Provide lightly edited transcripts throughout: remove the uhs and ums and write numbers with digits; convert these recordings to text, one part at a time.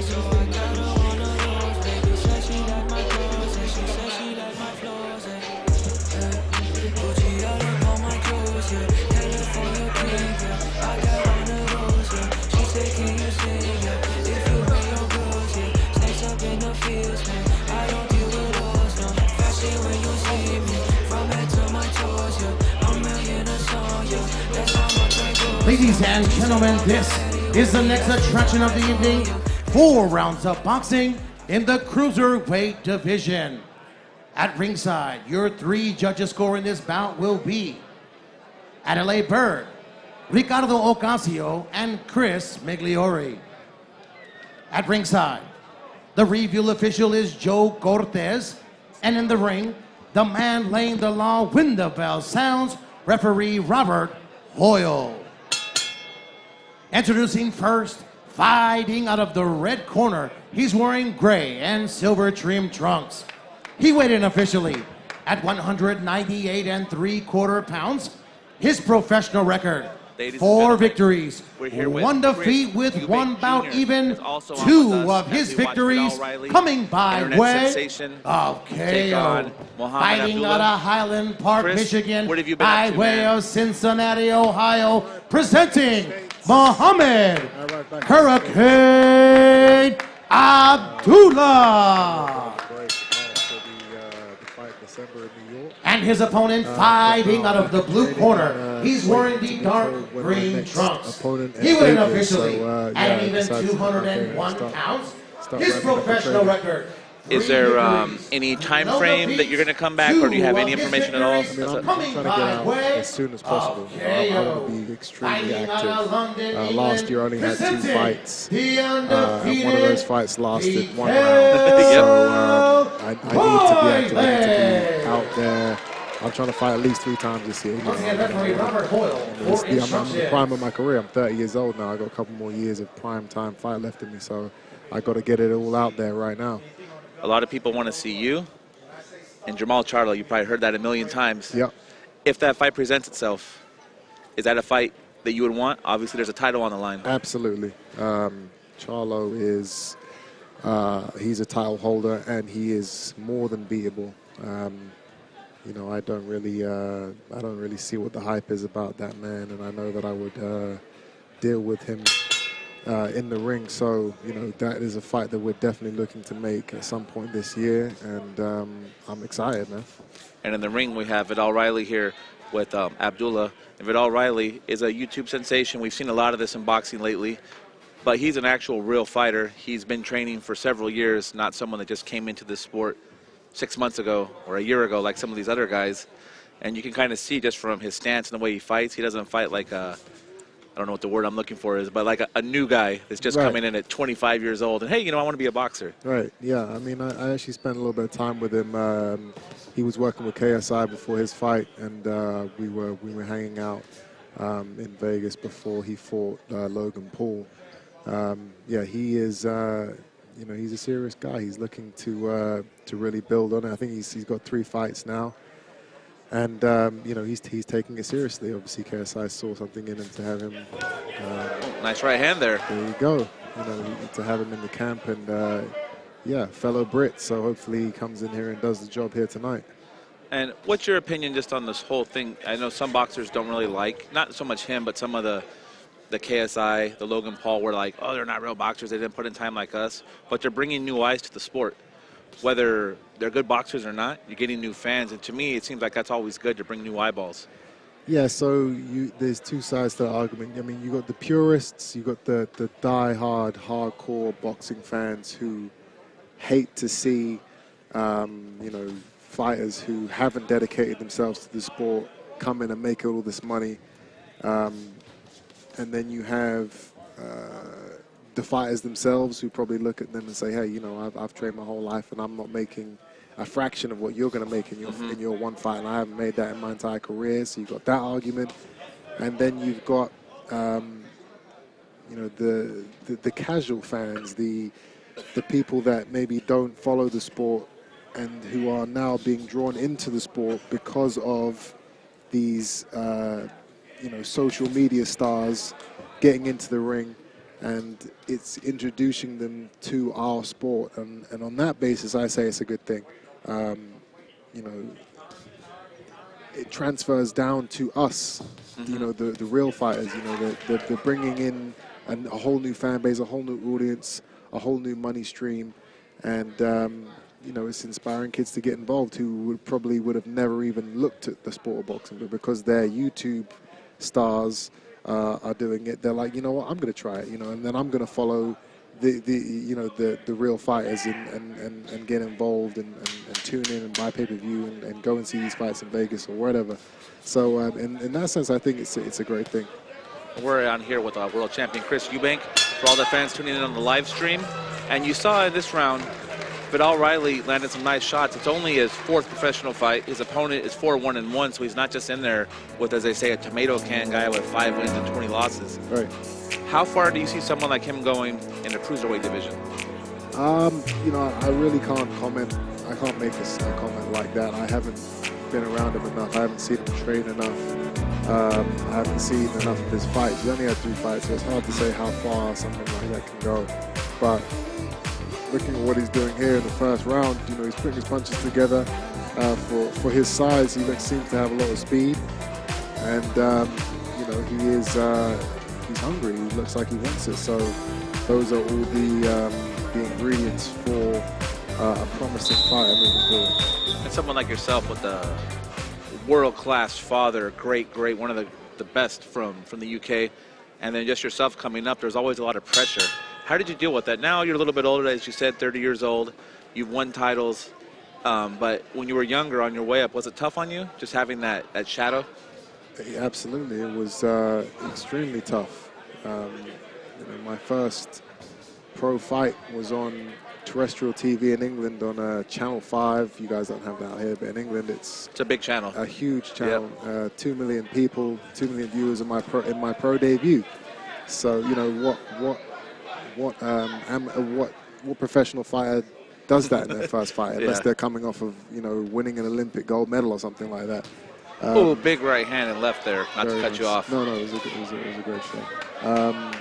so I got her one of those. Baby said she like my clothes, and she said she like my flows. Gucci all up on my clothes, yeah. California pink, yeah. I got one of those, yeah. She said, can you sing, yeah? If you bring your girls, yeah. Snakes up in the fields, man. I don't deal with those, no. Fashion when you see me, from head to my toes, yeah. A million a song, yeah. That's how much I go. Ladies and gentlemen, this is the next attraction of the evening. 4 rounds of boxing in the cruiserweight division. At ringside, your 3 judges score in this bout will be Adelaide Bird, Ricardo Ocasio, and Chris Migliori. At ringside, the review official is Joe Cortez, and in the ring, the man laying the law when the bell sounds, referee Robert Hoyle. Introducing first, fighting out of the red corner, he's wearing gray and silver trimmed trunks. He weighed in officially at 198 3/4 pounds. His professional record, 4 victories, 1 defeat with Eubank 1 bout Jr. even. is also on 2 with us of as his we watch victories Viddal Riley, coming by internet way sensation, of take KO. on Muhammad Fighting Abdullah. out of Highland Park, Chris, Michigan, what have you been by up to, way man? of Cincinnati, Ohio, presenting Muhammad Hurricane Abdullah. And his opponent fighting out of the blue corner. He's wearing the dark green trunks. He weighed in officially at even 201 pounds. His professional record. Is there any time frame that you're going to come back, or do you have any information at all? I'm trying to get out as soon as possible. I want to be extremely active. Last year I only had 2 fights. One of those fights lasted 1 round. So I need to be active. I need to be out there. I'm trying to fight at least 3 times this year. I'm in the prime of my career. I'm 30 years old now. I've got a couple more years of prime time fight left in me. So I got to get it all out there right now. A lot of people want to see you and Jamal Charlo. You probably heard that a million times. Yep. If that fight presents itself, is that a fight that you would want? Obviously, there's a title on the line. Absolutely. Charlo is he's a title holder, and he is more than beatable. You know, I don't really see what the hype is about that man, and I know that I would deal with him in the ring. So, you know, that is a fight that we're definitely looking to make at some point this year, and I'm excited, man. And in the ring, we have Viddal Riley here with Abdullah. And Viddal Riley is a YouTube sensation. We've seen a lot of this in boxing lately, but he's an actual real fighter. He's been training for several years, not someone that just came into this sport 6 months ago or a year ago like some of these other guys. And you can kind of see just from his stance and the way he fights, he doesn't fight like a, I don't know what the word I'm looking for is, but like a new guy that's just coming in at 25 years old and, hey, you know, I want to be a boxer. Right, yeah. I mean, I actually spent a little bit of time with him. He was working with KSI before his fight, and we were hanging out in Vegas before he fought Logan Paul. Yeah, he is, you know, he's a serious guy. He's looking to really build on it. I think he's got 3 fights now. And, you know, he's taking it seriously. Obviously, KSI saw something in him to have him. Nice right hand there. There you go. You know, to have him in the camp. And, yeah, fellow Brit. So hopefully he comes in here and does the job here tonight. And what's your opinion just on this whole thing? I know some boxers don't really like, not so much him, but some of the KSI, the Logan Paul, were like, oh, they're not real boxers. They didn't put in time like us. But they're bringing new eyes to the sport. Whether they're good boxers or not, you're getting new fans. And to me, it seems like that's always good to bring new eyeballs. Yeah, so there's 2 sides to the argument. I mean, you got the purists, you got the die-hard, hardcore boxing fans who hate to see, you know, fighters who haven't dedicated themselves to the sport come in and make all this money. And then you have the fighters themselves who probably look at them and say, hey, you know, I've trained my whole life and I'm not making a fraction of what you're going to make in your one fight, and I haven't made that in my entire career. So you've got that argument. And then you've got, you know, the casual fans, the people that maybe don't follow the sport and who are now being drawn into the sport because of these, you know, social media stars getting into the ring and it's introducing them to our sport. And on that basis, I say it's a good thing. You know, it transfers down to us, you know, the real fighters. You know, they're bringing in a whole new fan base, a whole new audience, a whole new money stream, and you know, it's inspiring kids to get involved who would have never even looked at the sport of boxing, but because their YouTube stars are doing it, they're like, you know what, I'm going to try it, you know, and then I'm going to follow the real fighters and get involved and tune in and buy pay-per-view and go and see these fights in Vegas or whatever. So in that sense, I think it's a great thing. We're on here with world champion Chris Eubank. For all the fans tuning in on the live stream, and you saw in this round, Viddal Riley landed some nice shots. It's only his 4th professional fight. His opponent is 4-1-1, so he's not just in there with, as they say, a tomato can guy with 5 wins and 20 losses. Right. How far do you see someone like him going in the cruiserweight division? You know, I really can't comment. I can't make a comment like that. I haven't been around him enough. I haven't seen him train enough. I haven't seen enough of his fights. He's only had 3 fights, so it's hard to say how far something like that can go. But looking at what he's doing here in the first round, you know, he's putting his punches together. For his size, he seems to have a lot of speed, and you know, he's hungry. He looks like he wants it. So those are all the ingredients for a promising fighter moving forward. And someone like yourself with a world-class father, great, one of the best from the UK, and then just yourself coming up, there's always a lot of pressure. How did you deal with that? Now you're a little bit older, as you said, 30 years old. You've won titles, but when you were younger on your way up, was it tough on you, just having that shadow? Absolutely, it was extremely tough. You know, my first pro fight was on terrestrial TV in England on Channel 5. You guys don't have that out here, but in England it's a big channel. A huge channel. Yep. 2 million people, 2 million viewers in my pro debut. So, you know, what professional fighter does that in their first fight, unless they're coming off of, you know, winning an Olympic gold medal or something like that. Oh, big right hand and left there, not to cut you off. No, it was a great shot.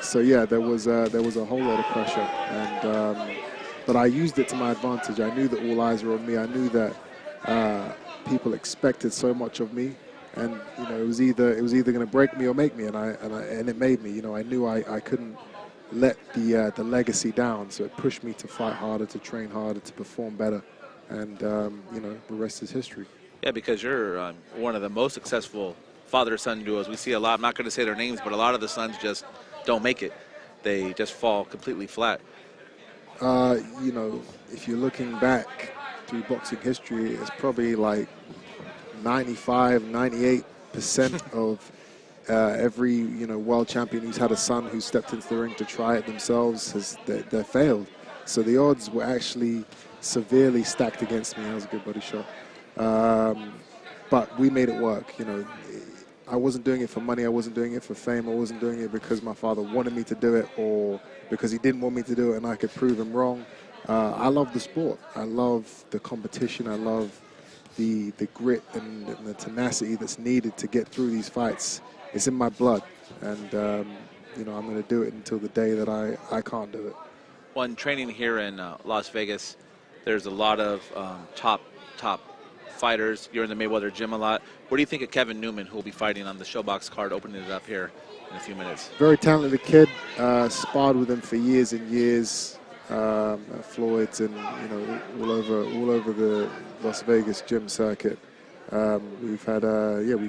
So yeah, there was a whole lot of pressure, and but I used it to my advantage. I knew that all eyes were on me. I knew that people expected so much of me, and you know, it was either going to break me or make me, and it made me. You know, I knew I couldn't let the legacy down, so it pushed me to fight harder, to train harder, to perform better, and you know, the rest is history. Yeah, because you're one of the most successful father-son duos we see a lot. I'm not going to say their names, but a lot of the sons just don't make it. They just fall completely flat. You know, if you're looking back through boxing history, it's probably like 95, 98% of every, you know, world champion who's had a son who stepped into the ring to try it themselves they failed. So the odds were actually severely stacked against me. That was a good body shot. But we made it work. You know, I wasn't doing it for money. I wasn't doing it for fame. I wasn't doing it because my father wanted me to do it or because he didn't want me to do it and I could prove him wrong. I love the sport. I love the competition. I love the grit and the tenacity that's needed to get through these fights. It's in my blood, and you know, I'm going to do it until the day that I can't do it. Well, in training here in Las Vegas, there's a lot of top fighters. You're in the Mayweather gym a lot. What do you think of Kevin Newman, who will be fighting on the Showbox card, opening it up here in a few minutes? Very talented kid. Sparred with him for years and years at Floyd's and, you know, all over the Las Vegas gym circuit. We've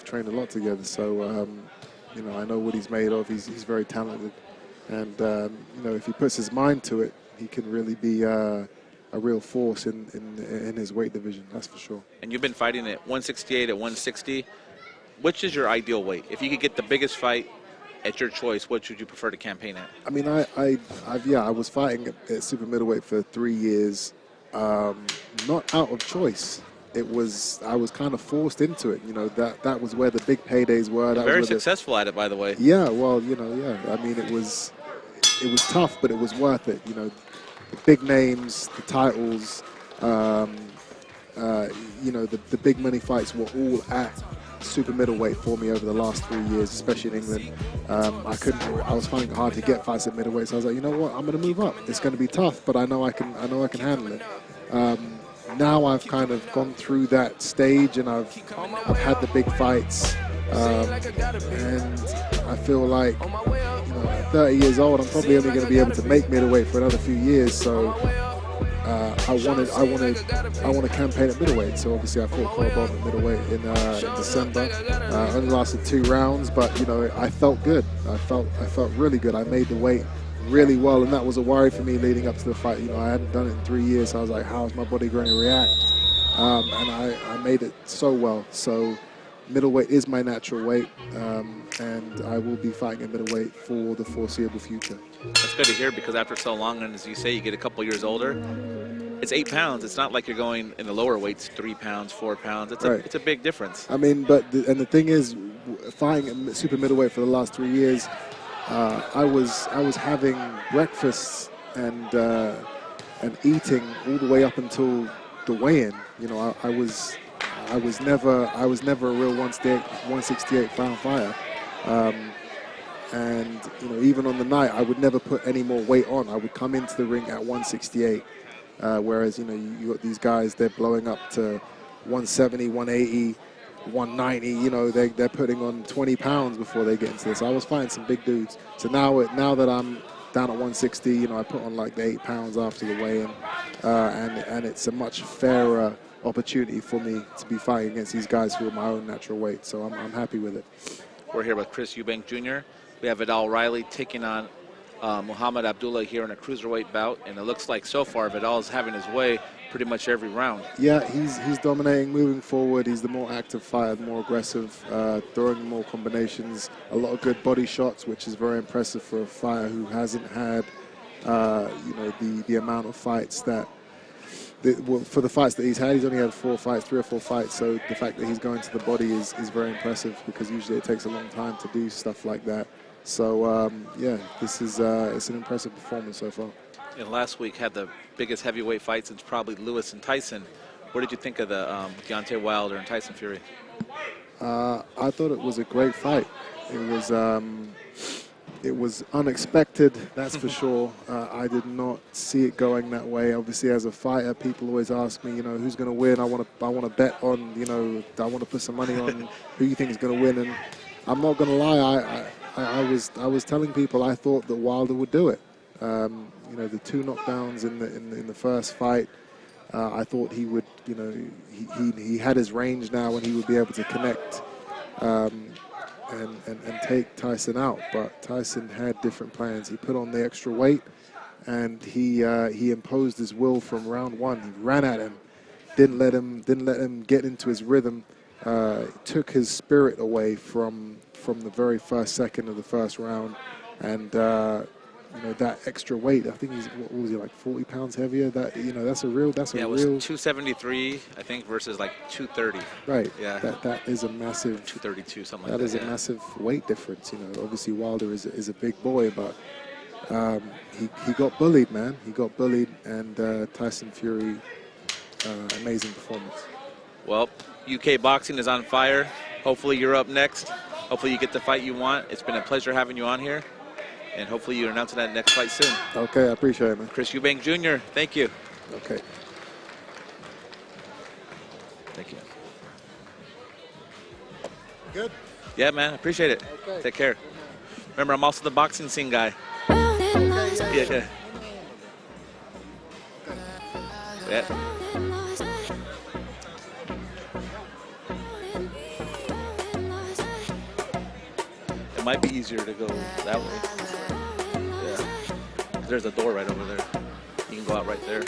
trained a lot together. So you know, I know what he's made of. He's very talented, and you know, if he puts his mind to it, he can really be a real force in his weight division, that's for sure. And you've been fighting at 168, at 160. Which is your ideal weight? If you could get the biggest fight at your choice, what would you prefer to campaign at? I mean, I was fighting at super middleweight for 3 years, not out of choice. I was kind of forced into it. You know, that was where the big paydays were. You're very successful at it, by the way. Yeah, well, you know, yeah. I mean, it was tough, but it was worth it. You know, the big names, the titles, you know, the big money fights were all at super middleweight for me over the last 3 years, especially in England. I was finding it hard to get fights at middleweight, so I was like, you know what, I'm going to move up. It's going to be tough, but I know I can handle it. Now I've kind of gone through that stage, and I've had the big fights, and I feel like, you know, at 30 years old, I'm probably only going to be able to make middleweight for another few years. So I want to campaign at middleweight. So obviously I fought Cole Bob at middleweight in December. Only lasted 2 rounds, but you know, I felt good. I felt really good. I made the weight really well, and that was a worry for me leading up to the fight. You know, I hadn't done it in 3 years, so I was like, how is my body going to react? And I made it so well. So middleweight is my natural weight, and I will be fighting at middleweight for the foreseeable future. That's good to hear, because after so long, and as you say, you get a couple years older, it's 8 pounds. It's not like you're going in the lower weights, 3 pounds, 4 pounds. It's a big difference. I mean, but the thing is, fighting at super middleweight for the last 3 years, I was having breakfasts and eating all the way up until the weigh-in. You know, I was never a real 168 pound fighter. And you know, even on the night, I would never put any more weight on. I would come into the ring at 168. Whereas, you know, you got these guys, they're blowing up to 170, 180, 190. You know, they're putting on 20 pounds before they get into this. I was fighting some big dudes. So now that I'm down at 160, you know, I put on like the 8 pounds after the weigh-in, and it's a much fairer opportunity for me to be fighting against these guys who are my own natural weight. So I'm happy with it. We're here with Chris Eubank Jr. We have Viddal Riley taking on Muhammad Abdullah here in a cruiserweight bout, and it looks like so far Viddal is having his way pretty much every round. Yeah, he's dominating, moving forward. He's the more active fighter, more aggressive, throwing more combinations, a lot of good body shots, which is very impressive for a fighter who hasn't had, you know, the amount of fights that. Well, for the fights that he's only had 3 or 4 fights. So the fact that he's going to the body is very impressive, because usually it takes a long time to do stuff like that. So yeah, this is it's an impressive performance so far. And last week had the biggest heavyweight fight since probably Lewis and Tyson. What did you think of the Deontay Wilder and Tyson Fury? I thought it was a great fight. It was unexpected, that's for sure. I did not see it going that way. Obviously, as a fighter, people always ask me, you know, who's going to win? I want to bet on, you know, I want to put some money on who you think is going to win. And I'm not going to lie, I was telling people I thought that Wilder would do it. You know, the 2 knockdowns in the first fight, I thought he would, you know, he had his range now, and he would be able to connect. And take Tyson out, but Tyson had different plans. He put on the extra weight, and he imposed his will from round 1. He ran at him, didn't let him get into his rhythm. Took his spirit away from the very first second of the first round, and you know, that extra weight. I think he's, what was he, like 40 pounds heavier? That, you know, that's a real. It was 273, I think, versus like 230. Right. Yeah. That is a massive. 232, something like that. That is a massive weight difference. You know, obviously Wilder is a big boy, but he got bullied, man. He got bullied, and Tyson Fury, amazing performance. Well, UK boxing is on fire. Hopefully you're up next. Hopefully you get the fight you want. It's been a pleasure having you on here. And hopefully you're announcing that next fight soon. Okay, I appreciate it, man. Chris Eubank Jr., thank you. Okay. Thank you. Good? Yeah, man, appreciate it. Okay. Take care. Remember, I'm also the boxing scene guy. Yeah. Yeah. It might be easier to go that way. Yeah. There's a door right over there. You can go out right there.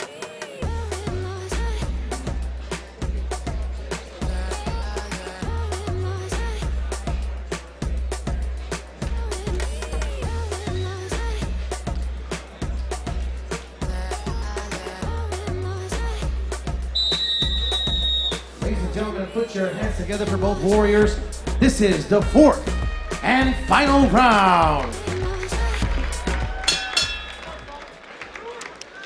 Ladies and gentlemen, put your hands together for both warriors. This is the 4th and final round.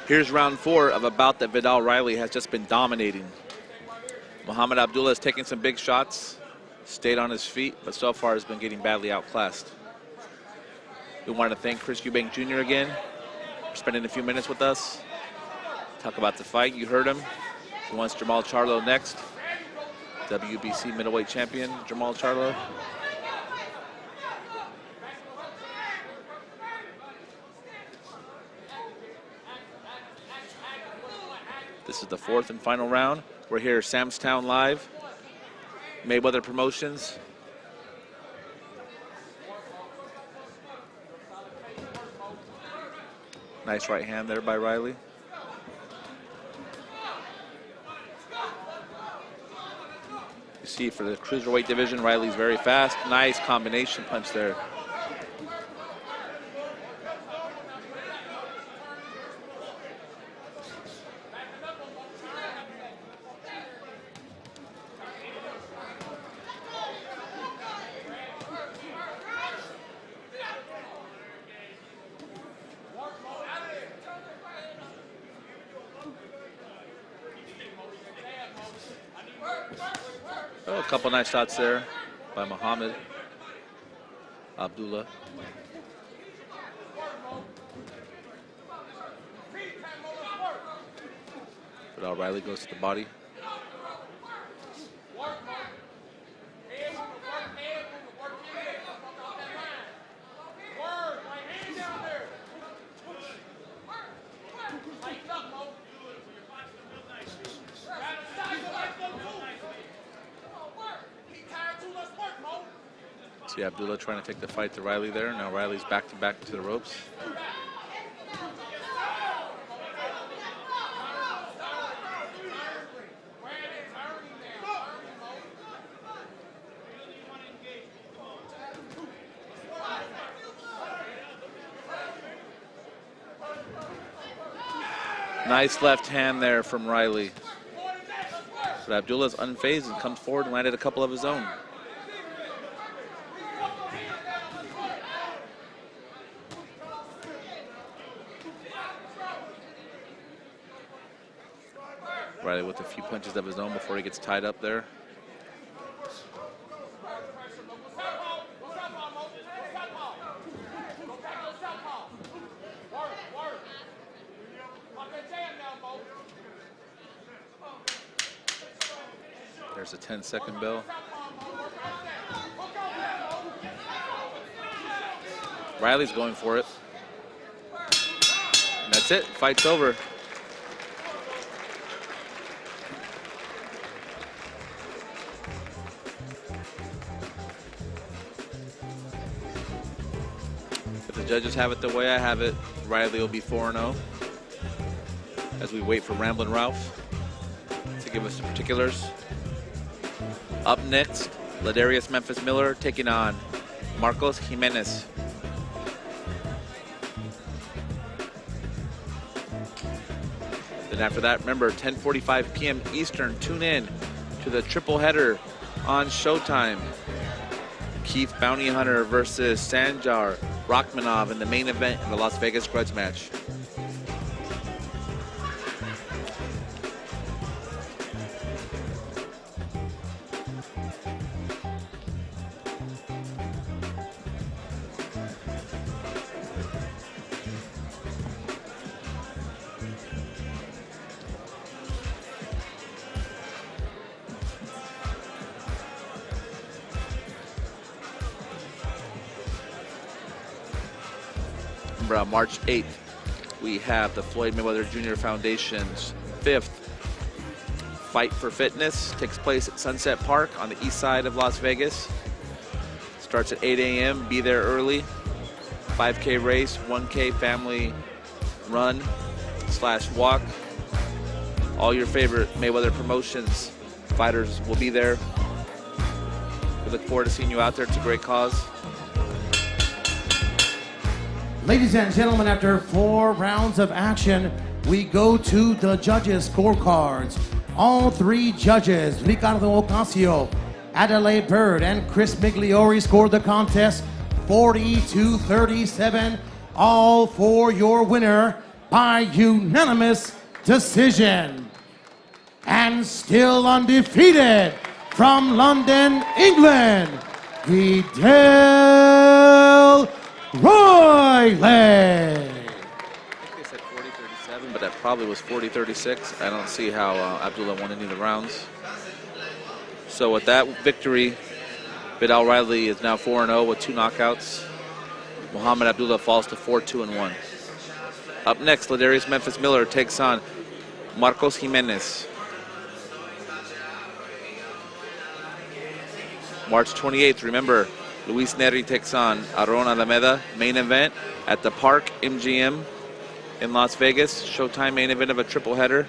Here's round 4 of a bout that Viddal Riley has just been dominating. Muhammad Abdullah has taken some big shots, stayed on his feet, but so far has been getting badly outclassed. We want to thank Chris Eubank Jr. again for spending a few minutes with us. Talk about the fight. You heard him. He wants Jermall Charlo next. WBC middleweight champion, Jermall Charlo. This is the fourth and final round. We're here at Samstown Live, Mayweather Promotions. Nice right hand there by Riley. You see for the cruiserweight division, Riley's very fast. Nice combination punch there. Oh, a couple nice shots there by Muhammad Abdullah. Viddal Riley goes to the body. See Abdullah trying to take the fight to Riley there. Now Riley's back to the ropes. Nice left hand there from Riley. But Abdullah's unfazed and comes forward and landed a couple of his own. Riley with a few punches of his own before he gets tied up there. There's a 10-second bell. Riley's going for it. And that's it, fight's over. If the judges have it the way I have it, Riley will be 4-0. As we wait for Ramblin' Ralph to give us the particulars. Up next, Ladarius Memphis Miller taking on Marcos Jimenez. Then after that, remember, 10:45 p.m. Eastern, tune in to the triple header on Showtime. Keith Bounty Hunter versus Sanjar Rachmanov in the main event in the Las Vegas grudge match. On March 8th, we have the Floyd Mayweather Jr. Foundation's 5th Fight for Fitness. Takes place at Sunset Park on the east side of Las Vegas. Starts at 8 a.m. Be there early. 5K race, 1K family run / walk. All your favorite Mayweather Promotions fighters will be there. We look forward to seeing you out there. It's a great cause. Ladies and gentlemen, after 4 rounds of action, we go to the judges' scorecards. All 3 judges, Ricardo Ocasio, Adelaide Bird, and Chris Migliori, scored the contest 40-37, all for your winner by unanimous decision. and still undefeated from London, England, Viddal Riley. I think they said 40-37, but that probably was 40-36. I don't see how Abdullah won any of the rounds. So with that victory, Viddal Riley is now 4-0 with 2 knockouts. Muhammad Abdullah falls to 4-2-1. Up next, Ladarius Memphis Miller takes on Marcos Jimenez. March 28th, remember, Luis Neri takes on Aron Alameda, main event at the Park MGM in Las Vegas. Showtime main event of a triple header.